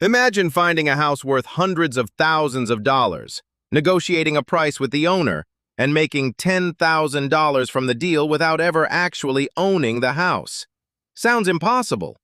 Imagine finding a house worth hundreds of thousands of dollars, negotiating a price with the owner, and making $10,000 from the deal without ever actually owning the house. Sounds impossible,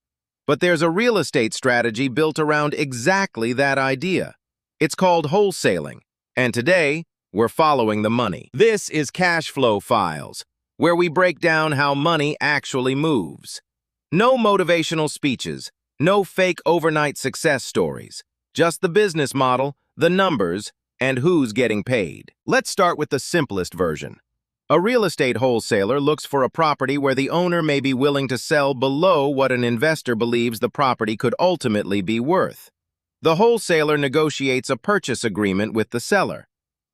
but there's a real estate strategy built around exactly that idea. It's called wholesaling, and today, we're following the money. This is Cash Flow Files, where we break down how money actually moves. No motivational speeches, no fake overnight success stories, just the business model, the numbers, and who's getting paid. Let's start with the simplest version. A real estate wholesaler looks for a property where the owner may be willing to sell below what an investor believes the property could ultimately be worth. The wholesaler negotiates a purchase agreement with the seller.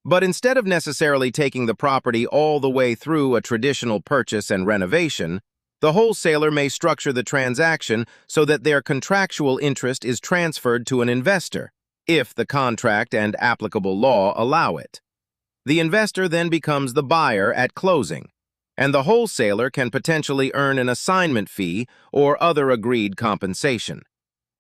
But instead of necessarily taking the property all the way through a traditional purchase and renovation, the wholesaler may structure the transaction so that their contractual interest is transferred to an investor, if the contract and applicable law allow it. The investor then becomes the buyer at closing, and the wholesaler can potentially earn an assignment fee or other agreed compensation.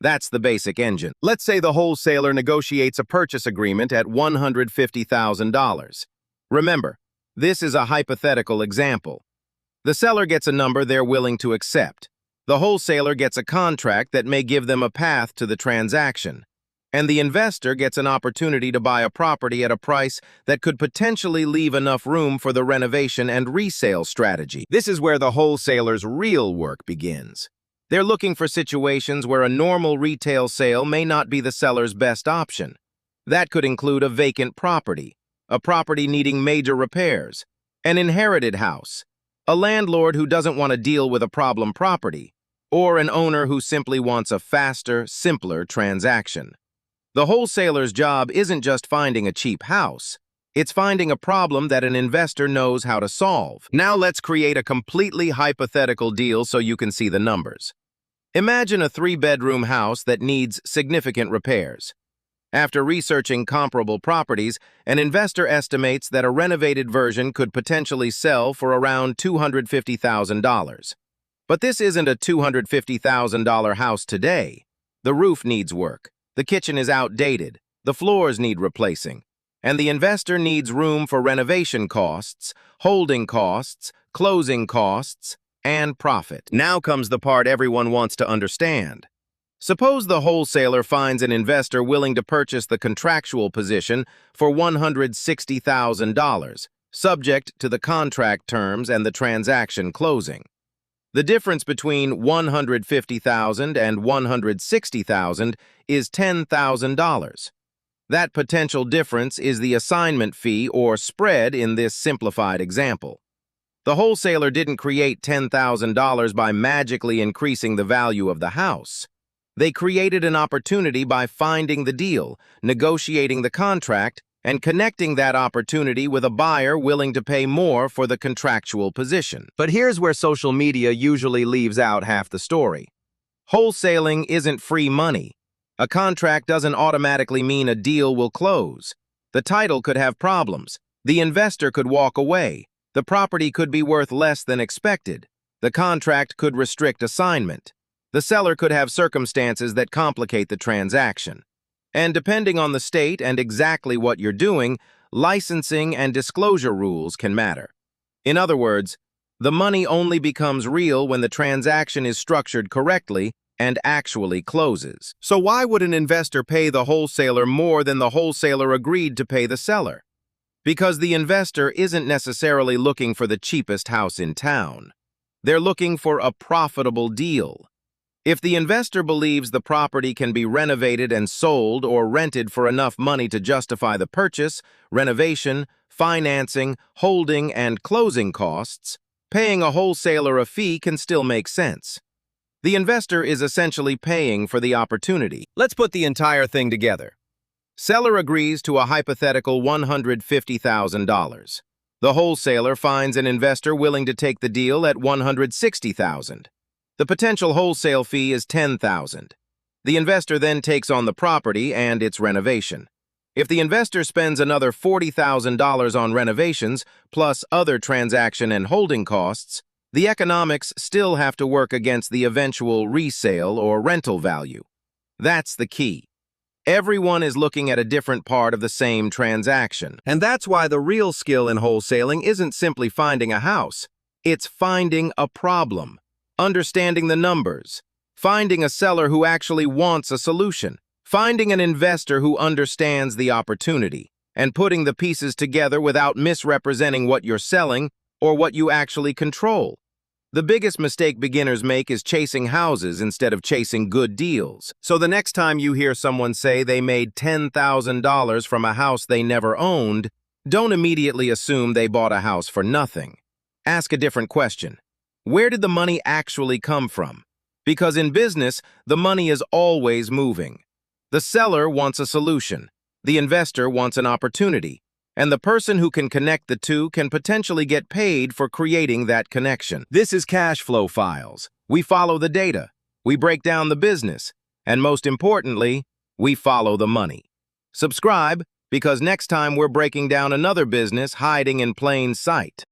That's the basic engine. Let's say the wholesaler negotiates a purchase agreement at $150,000. Remember, this is a hypothetical example. The seller gets a number they're willing to accept. The wholesaler gets a contract that may give them a path to the transaction. And the investor gets an opportunity to buy a property at a price that could potentially leave enough room for the renovation and resale strategy. This is where the wholesaler's real work begins. They're looking for situations where a normal retail sale may not be the seller's best option. That could include a vacant property, a property needing major repairs, an inherited house, a landlord who doesn't want to deal with a problem property, or an owner who simply wants a faster, simpler transaction. The wholesaler's job isn't just finding a cheap house. It's finding a problem that an investor knows how to solve. Now let's create a completely hypothetical deal so you can see the numbers. Imagine a 3-bedroom house that needs significant repairs. After researching comparable properties, an investor estimates that a renovated version could potentially sell for around $250,000. But this isn't a $250,000 house today. The roof needs work, the kitchen is outdated, the floors need replacing, and the investor needs room for renovation costs, holding costs, closing costs, and profit. Now comes the part everyone wants to understand. Suppose the wholesaler finds an investor willing to purchase the contractual position for $160,000, subject to the contract terms and the transaction closing. The difference between $150,000 and $160,000 is $10,000. That potential difference is the assignment fee or spread in this simplified example. The wholesaler didn't create $10,000 by magically increasing the value of the house. They created an opportunity by finding the deal, negotiating the contract, and connecting that opportunity with a buyer willing to pay more for the contractual position. But here's where social media usually leaves out half the story. Wholesaling isn't free money. A contract doesn't automatically mean a deal will close. The title could have problems. The investor could walk away. The property could be worth less than expected. The contract could restrict assignment. The seller could have circumstances that complicate the transaction. And depending on the state and exactly what you're doing, licensing and disclosure rules can matter. In other words, the money only becomes real when the transaction is structured correctly and actually closes. So why would an investor pay the wholesaler more than the wholesaler agreed to pay the seller? Because the investor isn't necessarily looking for the cheapest house in town. They're looking for a profitable deal. If the investor believes the property can be renovated and sold or rented for enough money to justify the purchase, renovation, financing, holding, and closing costs, paying a wholesaler a fee can still make sense. The investor is essentially paying for the opportunity. Let's put the entire thing together. Seller agrees to a hypothetical $150,000. The wholesaler finds an investor willing to take the deal at $160,000. The potential wholesale fee is $10,000. The investor then takes on the property and its renovation. If the investor spends another $40,000 on renovations, plus other transaction and holding costs, the economics still have to work against the eventual resale or rental value. That's the key. Everyone is looking at a different part of the same transaction. And that's why the real skill in wholesaling isn't simply finding a house. It's finding a problem, understanding the numbers, finding a seller who actually wants a solution, finding an investor who understands the opportunity, and putting the pieces together without misrepresenting what you're selling or what you actually control. The biggest mistake beginners make is chasing houses instead of chasing good deals. So the next time you hear someone say they made $10,000 from a house they never owned, don't immediately assume they bought a house for nothing. Ask a different question. Where did the money actually come from? Because in business, the money is always moving. The seller wants a solution. The investor wants an opportunity. And the person who can connect the two can potentially get paid for creating that connection. This is Cash Flow Files. We follow the data, we break down the business, and most importantly, we follow the money. Subscribe, because next time we're breaking down another business hiding in plain sight.